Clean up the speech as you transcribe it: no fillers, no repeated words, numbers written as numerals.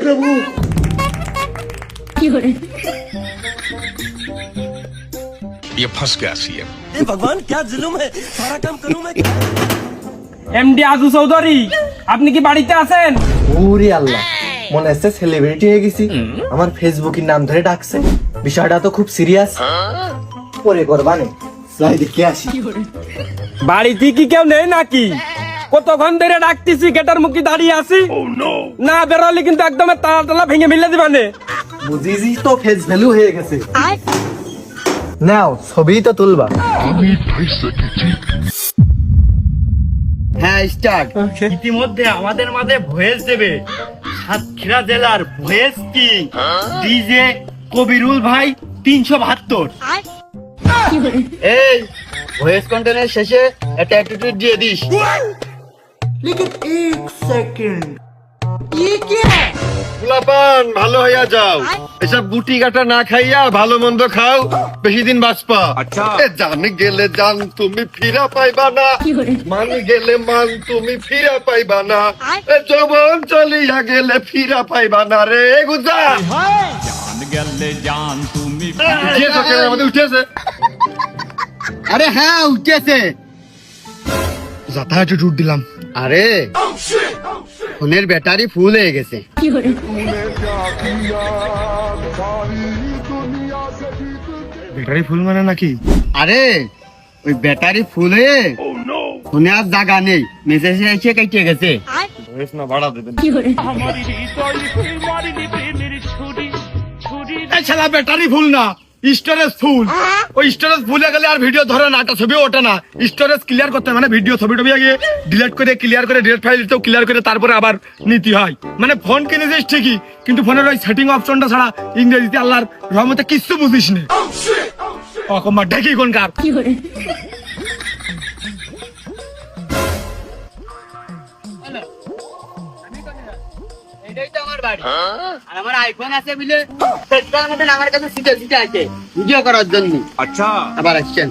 प्रभु ये फंस गया सीएम। भगवान क्या जुल्म है सारा काम करूं मैं এমডি আজু চৌধুরী আপনি কি বাড়িতে আছেন? ওরে আল্লাহ, মনে হচ্ছে সেলিব্রিটি হয়ে গেছি। আমার ফেসবুকের নাম ধরে ডাকছে, বিষয়টা তো খুব সিরিয়াস। পরে করবানে যাই দেখে আসি। বাড়িতে কি কেউ নেই নাকি? কতক্ষণ ধরে ডাকতেছি, গেটের মুখে দাঁড়িয়ে আছি। না বেরোলে কিন্তু একদম তালা তালা ভেঙে মিলে দিবানে। বুঝিছি তো ফেস ভ্যালু হয়ে গেছে। নাও ছবি তো তুলবা। হ্যাঁ স্টার্ট। ইতিমধ্যে আমাদের মাঝে ভয়েস দেবে সাতক্ষীরা জেলার ভয়েস কিং ডিজে কবিরুল ভাই 372। এই ভয়েস কন্টেন্টের শেষে একটা অ্যাটিটিউড দিয়ে দিস। लेकिन एक सेकंड পোলাপান ভালো হইয়া যাও, এসব গুটি গাটা না খাইয়া ভালো মন্দ খাও, বেশি দিন বাঁচবা। এ জান গেলে জান তুমি ফিরা পাইবা না, মান গেলে মান তুমি ফিরা পাইবা না, এ যৌবন চলিয়া গেলে ফিরা পাইবা না রে গুজা। উঠিয়েছে কেন? আমাদের উঠিয়েছে। আরে হ্যাঁ উঠেছে। যাতায়াতে টুট দিলাম। আরে ফোনের ব্যাটারি ফুল হয়ে গেছে। ব্যাটারি ফুল মানে নাকি? আরে ওই ব্যাটারি ফুল হয়ে ফোনে আর জায়গা নেই, মেসেজ এসে কেটে গেছে। ভয়েস না বাড়া দেবেন। এই শালা ব্যাটারি ফুল না, স্টোরেজ ফুল। ওই স্টোরেজ ফুলে গেলে আর ভিডিও ধরে না, একটা ছবি ওঠে না। স্টোরেজ ক্লিয়ার করতে হয়, মানে ভিডিও ছবি টবি আগে ডিলিট করে ক্লিয়ার করে ডিলিট ফাইল তো ক্লিয়ার করে তারপরে আবার নিতে হয়। মানে ফোন কিনেছিস ঠিকই, কিন্তু ফোনের ওই সেটিং অপশনটা ছাড়া ইংরেজিতে আল্লাহর রহমতে কিচ্ছু বুঝিস না। অকমা ঢেকি কোন কার। এটাই তো আমার বাড়ি। আর আমার আইফোন আছে বলে সেটার মধ্যে আমার কাছে সিটে সিটে আছে ভিডিও করার জন্য। আচ্ছা আবার আসছেন।